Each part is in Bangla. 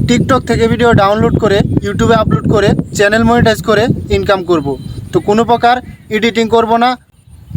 টিকটক থেকে ভিডিও ডাউনলোড করে ইউটিউবে আপলোড করে চ্যানেল মনিটাইজ করে ইনকাম করব। তো কোনো প্রকার এডিটিং করব না,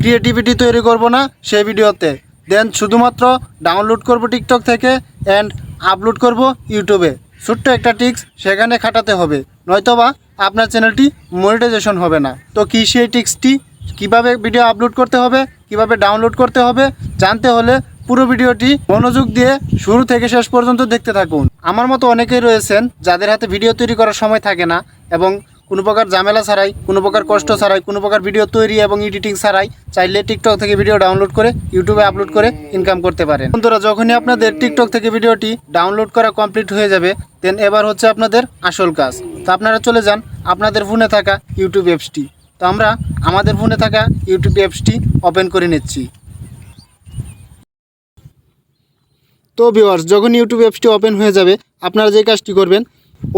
ক্রিয়েটিভিটি তৈরি করব না সেই ভিডিওতে। দেন শুধুমাত্র ডাউনলোড করব টিকটক থেকে অ্যান্ড আপলোড করব ইউটিউবে। ছোট্ট একটা টিক্স সেখানে খাটাতে হবে, নয়তোবা আপনার চ্যানেলটি মনিটাইজেশন হবে না। তো কী সেই টিক্সটি, কিভাবে ভিডিও আপলোড করতে হবে, কিভাবে ডাউনলোড করতে হবে জানতে হলে পুরো ভিডিওটি মনোযোগ দিয়ে শুরু থেকে শেষ পর্যন্ত দেখতে থাকুন। আমার মতো অনেকেই রয়েছেন যাদের হাতে ভিডিও তৈরি করার সময় থাকে না এবং কোনো প্রকার ঝামেলা ছাড়াই, কোনো প্রকার কষ্ট ছাড়াই, কোনো প্রকার ভিডিও তৈরি এবং এডিটিং ছাড়াই চাইলে টিকটক থেকে ভিডিও ডাউনলোড করে ইউটিউবে আপলোড করে ইনকাম করতে পারেন। বন্ধুরা, যখনই আপনাদের টিকটক থেকে ভিডিওটি ডাউনলোড করা কমপ্লিট হয়ে যাবে, দেন এবার হচ্ছে আপনাদের আসল কাজ। তো আপনারা চলে যান আপনাদের ফোনে থাকা ইউটিউব অ্যাপসটি। তো আমরা আমাদের ফোনে থাকা ইউটিউব অ্যাপসটি ওপেন করে নিচ্ছি। তো ভিউয়ার্স, যখন ইউটিউব অ্যাপসটি ওপেন হয়ে যাবে আপনারা যে কাজটি করবেন,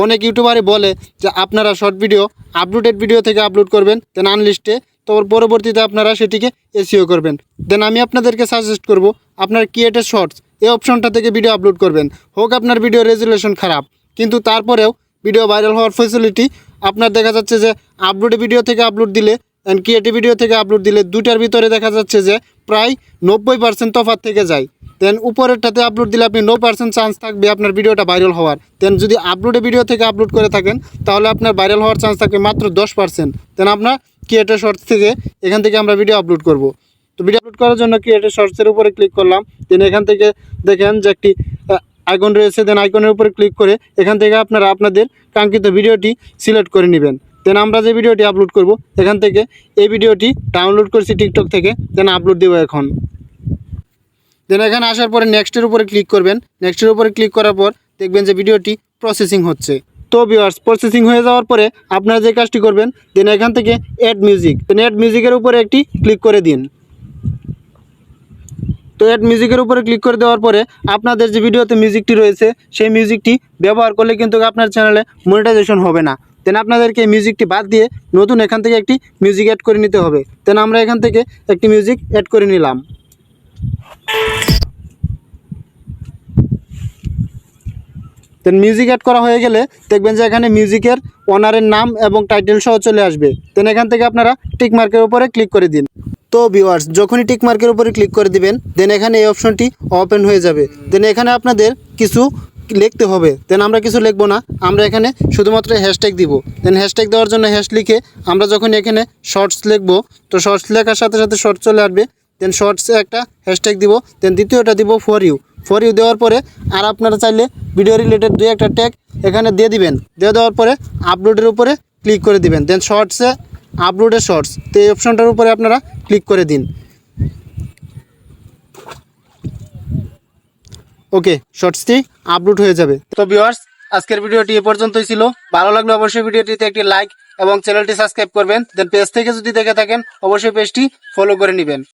অনেক ইউটিউবারই বলে যে আপনারা শর্ট ভিডিও আপলোডেড ভিডিও থেকে আপলোড করবেন দেন আনলিস্টে, তো পরবর্তীতে আপনারা সেটিকে এসইও করবেন। দেন আমি আপনাদেরকে সাজেস্ট করব আপনার ক্রিয়েটেড শর্টস এই অপশনটা থেকে ভিডিও আপলোড করবেন। হোক আপনার ভিডিও রেজুলেশন খারাপ, কিন্তু তারপরেও ভিডিও ভাইরাল হওয়ার ফ্যাসিলিটি আপনার দেখা যাচ্ছে যে আপলোডে ভিডিও থেকে আপলোড দিলে অ্যান্ড ক্রিয়েটিভ ভিডিও থেকে আপলোড দিলে দুইটার ভিতরে দেখা যাচ্ছে যে প্রায় 90% তফাৎ থেকে যায়। দেন উপরেরটাতে আপলোড দিলে আপনি 9% চান্স থাকবে আপনার ভিডিওটা ভাইরাল হওয়ার। দেন যদি আপলোডে ভিডিও থেকে আপলোড করে থাকেন তাহলে আপনার ভাইরাল হওয়ার চান্স থাকবে মাত্র 10%। দেন আপনার ক্রিয়েটেড শর্টস থেকে এখান থেকে আমরা ভিডিও আপলোড করব। তো ভিডিও আপলোড করার জন্য ক্রিয়েটেড শর্টসের উপরে ক্লিক করলাম। দেন এখান থেকে দেখেন যে একটি আইকন রয়েছে, দেন আইকনের উপরে ক্লিক করে এখান থেকে আপনারা আপনাদের কাঙ্ক্ষিত ভিডিওটি সিলেক্ট করে নেবেন। দেন আমরা যে ভিডিওটি আপলোড করব এখান থেকে এই ভিডিওটি ডাউনলোড করছি টিকটক থেকে, দেন আপলোড দেবো এখন। দেন এখানে আসার পরে নেক্সটের উপরে ক্লিক করবেন। নেক্সটের উপরে ক্লিক করার পর দেখবেন যে ভিডিওটি প্রসেসিং হচ্ছে। তো ভিউয়ার্স, প্রসেসিং হয়ে যাওয়ার পরে আপনারা যে কাজটি করবেন, দেন এখান থেকে অ্যাড মিউজিক, দেন অ্যাড মিউজিকের উপরে একটি ক্লিক করে দিন। তো অ্যাড মিউজিকের উপরে ক্লিক করে দেওয়ার পরে আপনাদের যে ভিডিওতে মিউজিকটি রয়েছে সেই মিউজিকটি ব্যবহার করলে কিন্তু আপনার চ্যানেলে মনিটাইজেশন হবে না। দেন আপনাদেরকে মিউজিকটি বাদ দিয়ে নতুন এখান থেকে একটি মিউজিক অ্যাড করে নিতে হবে। দেন আমরা এখান থেকে একটি মিউজিক অ্যাড করে নিলাম। দেন মিউজিক অ্যাড করা হয়ে গেলে দেখবেন যে এখানে মিউজিকের ওনারের নাম এবং টাইটেল সহ চলে আসবে। দেন এখান থেকে আপনারা টিক মার্কের উপরে ক্লিক করে দিন। তো ভিউয়ার্স, যখনই টিক মার্কের উপরে ক্লিক করে দিবেন দেন এখানে এই অপশনটি ওপেন হয়ে যাবে। দেন এখানে আপনাদের কিছু লিখতে হবে। দেন আমরা কিছু লিখবো না, আমরা এখানে শুধুমাত্র হ্যাশট্যাগ দিব। দেন হ্যাশট্যাগ দেওয়ার জন্য হ্যাশ লিখে আমরা যখন এখানে শর্টস লিখবো, তো শর্টস লেখার সাথে সাথে শর্টস চলে আসবে। দেন শর্টসে একটা হ্যাশট্যাগ দিব, দেন দ্বিতীয়টা দিব ফর ইউ দেওয়ার পরে আর আপনারা চাইলে ভিডিও রিলেটেড দুই একটা ট্যাগ এখানে দিয়ে দিবেন। দিয়ে দেওয়ার পরে আপলোডের উপরে ক্লিক করে দিবেন। দেন শর্টসে আপলোডে শর্টস, তো এই অপশনটার উপরে আপনারা ক্লিক করে দিন। ওকে, শর্টসটি আপলোড হয়ে যাবে। তো ভিউয়ার্স, আজকের ভিডিওটি এ পর্যন্তই ছিল। ভালো লাগলে অবশ্যই ভিডিওটিতে একটি লাইক এবং চ্যানেলটি সাবস্ক্রাইব করবেন। দেন পেজ থেকে যদি দেখে থাকেন অবশ্যই পেজটি ফলো করে নেবেন।